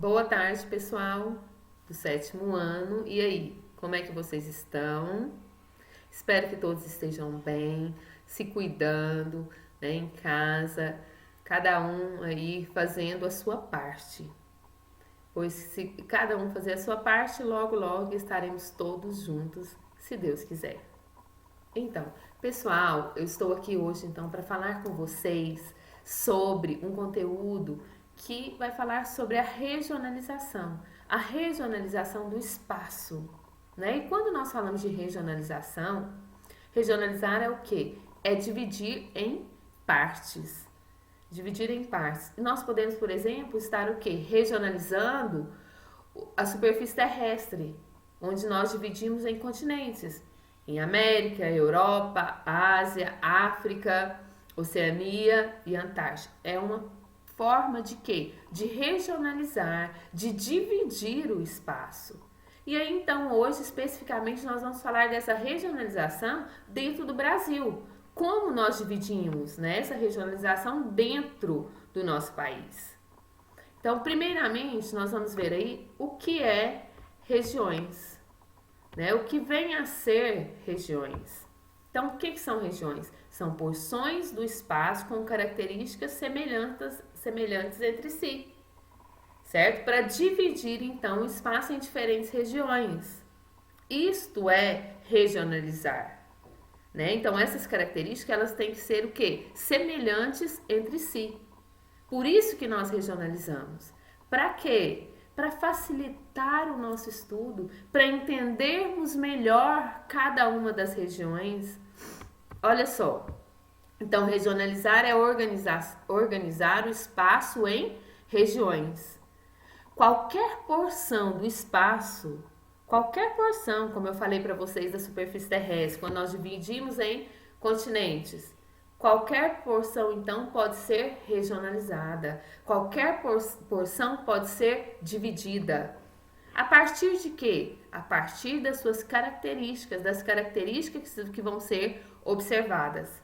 Boa tarde, pessoal do sétimo ano. E aí, como é que vocês estão? Espero que todos estejam bem, se cuidando, né, em casa, cada um aí fazendo a sua parte. Pois se cada um fazer a sua parte, logo, logo estaremos todos juntos, se Deus quiser. Então, pessoal, eu estou aqui hoje então para falar com vocês sobre um conteúdo que vai falar sobre a regionalização do espaço, né? E quando nós falamos de regionalização, regionalizar é o quê? É dividir em partes. Dividir em partes. Nós podemos, por exemplo, estar o quê? Regionalizando a superfície terrestre, onde nós dividimos em continentes, em América, Europa, Ásia, África, Oceania e Antártica. É uma forma de quê? De regionalizar, de dividir o espaço. E aí, então, hoje, especificamente, nós vamos falar dessa regionalização dentro do Brasil. Como nós dividimos, né, essa regionalização dentro do nosso país. Então, primeiramente, nós vamos ver aí o que é regiões, né? O que vem a ser regiões. Então, o que são regiões? São porções do espaço com características semelhantes entre si, certo? Para dividir, então, o espaço em diferentes regiões. Isto é regionalizar. Né? Então, essas características elas têm que ser o quê? Semelhantes entre si. Por isso que nós regionalizamos. Para quê? Para facilitar o nosso estudo, para entendermos melhor cada uma das regiões. Olha só. Então, regionalizar é organizar o espaço em regiões. Qualquer porção do espaço, qualquer porção, como eu falei para vocês da superfície terrestre, quando nós dividimos em continentes, qualquer porção, então, pode ser regionalizada. Qualquer porção pode ser dividida. A partir de quê? A partir das suas características, das características que vão ser observadas.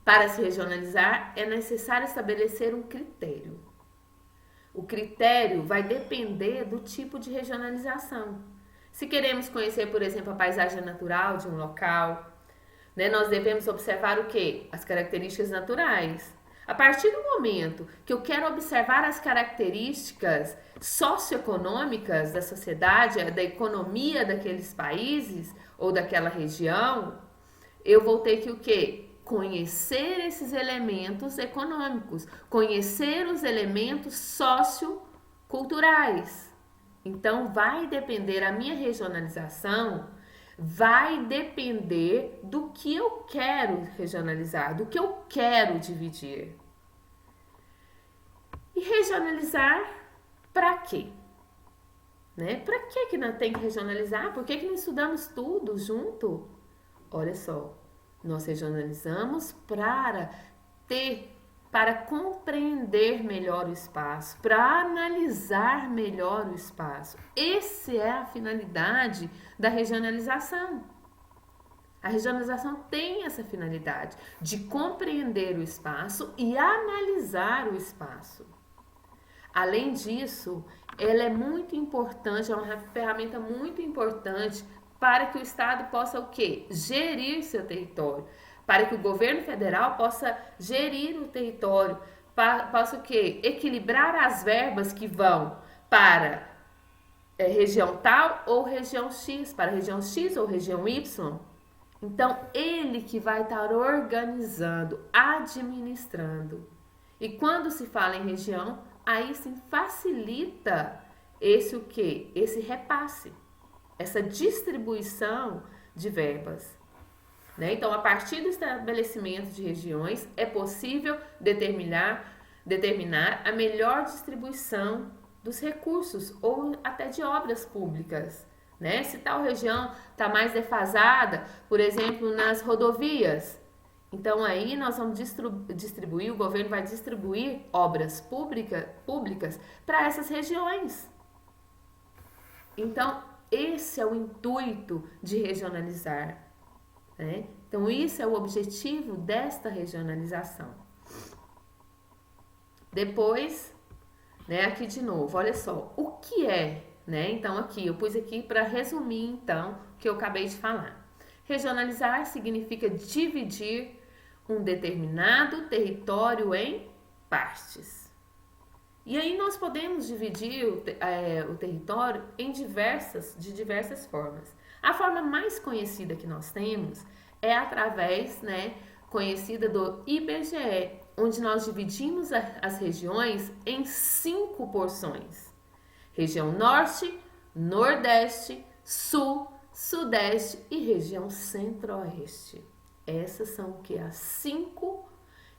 Para se regionalizar, é necessário estabelecer um critério. O critério vai depender do tipo de regionalização. Se queremos conhecer, por exemplo, a paisagem natural de um local, né, nós devemos observar o quê? As características naturais. A partir do momento que eu quero observar as características socioeconômicas da sociedade, da economia daqueles países ou daquela região, eu vou ter que o quê? Conhecer esses elementos econômicos, conhecer os elementos socioculturais. Então, vai depender, a minha regionalização vai depender do que eu quero regionalizar, do que eu quero dividir. E regionalizar para quê? Né? Para que nós tem que regionalizar? Por que não estudamos tudo junto? Olha só, nós regionalizamos para compreender melhor o espaço, para analisar melhor o espaço. Essa é a finalidade da regionalização. A regionalização tem essa finalidade de compreender o espaço e analisar o espaço. Além disso, ela é muito importante, é uma ferramenta muito importante para que o Estado possa o quê? Gerir seu território, para que o governo federal possa gerir o território, possa o quê? Equilibrar as verbas que vão para região tal ou região X, para região X ou região Y. Então, ele que vai estar organizando, administrando. E quando se fala em região, aí sim facilita esse o quê? Esse repasse, essa distribuição de verbas. Né? Então, a partir do estabelecimento de regiões, é possível determinar a melhor distribuição dos recursos ou até de obras públicas. Né? Se tal região está mais defasada, por exemplo, nas rodovias, então aí nós vamos distribuir, o governo vai distribuir obras públicas para essas regiões. Então, esse é o intuito de regionalizar. Né? Então, isso é o objetivo desta regionalização. Depois, né? Aqui de novo, olha só, o que é, né? Então aqui, eu pus aqui para resumir então o que eu acabei de falar. Regionalizar significa dividir um determinado território em partes. E aí nós podemos dividir o território de diversas formas. A forma mais conhecida que nós temos é através, né, conhecida do IBGE, onde nós dividimos as regiões em 5 porções: região norte, nordeste, sul, sudeste e região centro-oeste. Essas são o que? As 5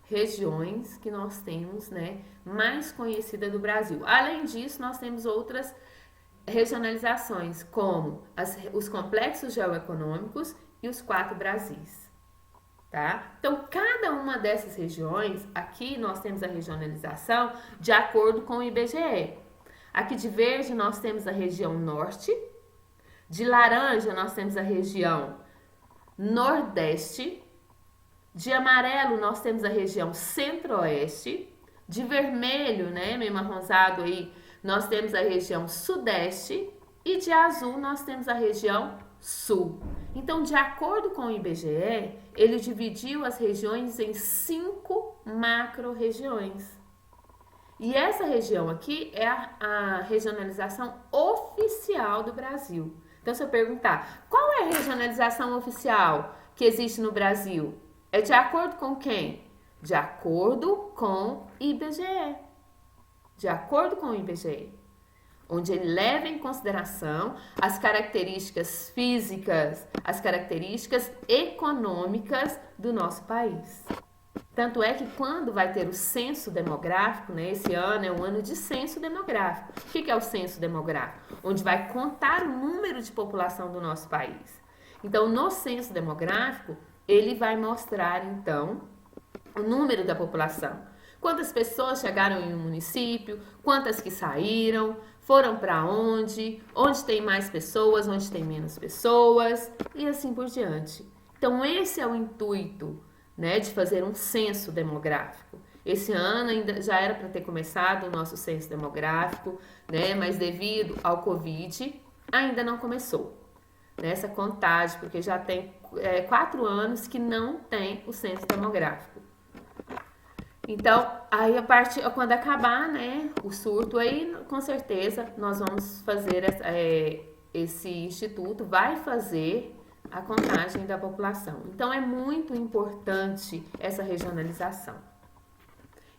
regiões que nós temos, né, mais conhecida do Brasil. Além disso, nós temos outras regionalizações, como os complexos geoeconômicos e os 4 Brasis. Tá? Então, cada uma dessas regiões, aqui nós temos a regionalização de acordo com o IBGE. Aqui de verde nós temos a região norte, de laranja nós temos a região nordeste, de amarelo nós temos a região centro-oeste, de vermelho, né, meio marronzado aí, nós temos a região sudeste e de azul nós temos a região sul. Então, de acordo com o IBGE, ele dividiu as regiões em 5 macro-regiões. E essa região aqui é a regionalização oficial do Brasil. Então, se eu perguntar, qual é a regionalização oficial que existe no Brasil? É de acordo com quem? De acordo com o IBGE. De acordo com o IBGE. Onde ele leva em consideração as características físicas, as características econômicas do nosso país. Tanto é que quando vai ter o censo demográfico, né, esse ano é um ano de censo demográfico. O que é o censo demográfico? Onde vai contar o número de população do nosso país. Então, no censo demográfico, ele vai mostrar, então, o número da população. Quantas pessoas chegaram em um município, quantas que saíram, foram para onde tem mais pessoas, onde tem menos pessoas, e assim por diante. Então, esse é o intuito, né, de fazer um censo demográfico. Esse ano ainda já era para ter começado o nosso censo demográfico, né, mas devido ao Covid, ainda não começou nessa contagem, porque já tem 4 anos que não tem o censo demográfico. Então, aí quando acabar, né, o surto, aí com certeza nós vamos fazer esse instituto vai fazer a contagem da população. Então, é muito importante essa regionalização.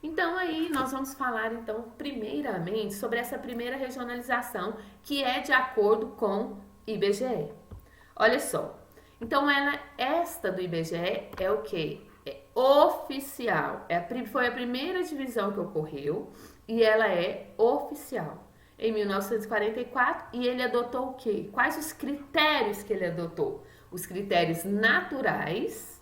Então, aí nós vamos falar, então, primeiramente sobre essa primeira regionalização, que é de acordo com IBGE. Olha só, então esta do IBGE é o quê? É oficial, foi a primeira divisão que ocorreu e ela é oficial. Em 1944, e ele adotou o quê? Quais os critérios que ele adotou? Os critérios naturais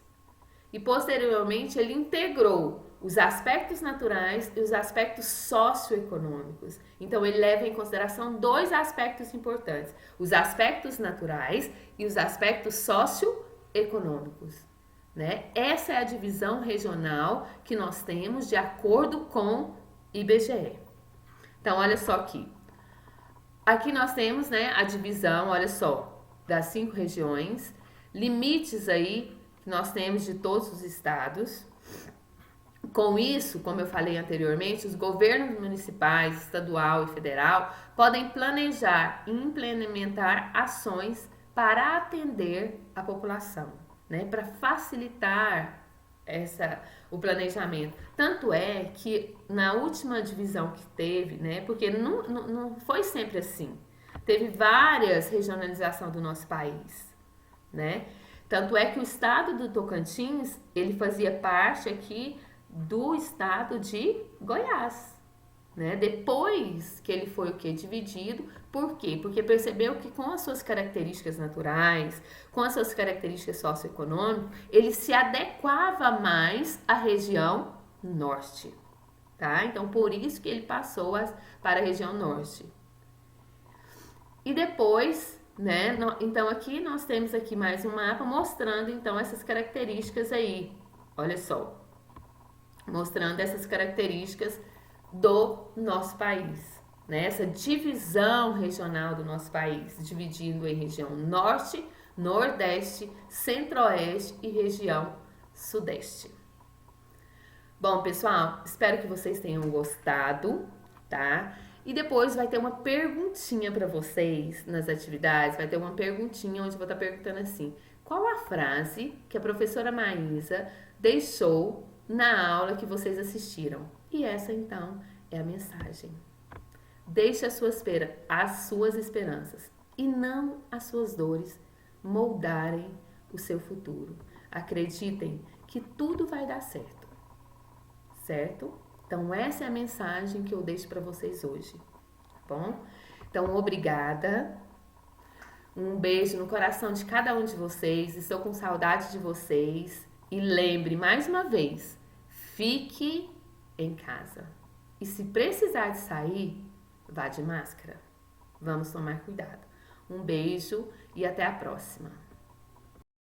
e posteriormente ele integrou os aspectos naturais e os aspectos socioeconômicos. Então, ele leva em consideração 2 aspectos importantes: os aspectos naturais e os aspectos socioeconômicos. Né? Essa é a divisão regional que nós temos de acordo com IBGE. Então, olha só aqui. Aqui nós temos, né, a divisão, olha só, das 5 regiões, limites aí que nós temos de todos os estados. Com isso, como eu falei anteriormente, os governos municipais, estadual e federal podem planejar e implementar ações para atender a população, né, para facilitar o planejamento. Tanto é que na última divisão que teve, né, porque não foi sempre assim, teve várias regionalizações do nosso país, né? Tanto é que o estado do Tocantins, ele fazia parte aqui do estado de Goiás, né? Depois que ele foi dividido, por quê? Porque percebeu que com as suas características naturais, com as suas características socioeconômicas, ele se adequava mais à região norte, tá? Então, por isso que ele passou para a região norte. E depois, né? Então, aqui nós temos aqui mais um mapa mostrando, então, essas características aí. Olha só. Mostrando essas características do nosso país, né? Essa divisão regional do nosso país, dividindo em região norte, nordeste, centro-oeste e região sudeste. Bom, pessoal, espero que vocês tenham gostado, tá? E depois vai ter uma perguntinha para vocês nas atividades, vai ter uma perguntinha onde eu vou estar perguntando assim: qual a frase que a professora Maísa deixou na aula que vocês assistiram? E essa então é a mensagem. Deixe as suas esperanças e não as suas dores moldarem o seu futuro. Acreditem que tudo vai dar certo, certo? Então essa é a mensagem que eu deixo para vocês hoje, tá bom? Então obrigada, um beijo no coração de cada um de vocês, estou com saudade de vocês e lembre mais uma vez, fique em casa e se precisar de sair, vá de máscara. Vamos tomar cuidado. Um beijo e até a próxima.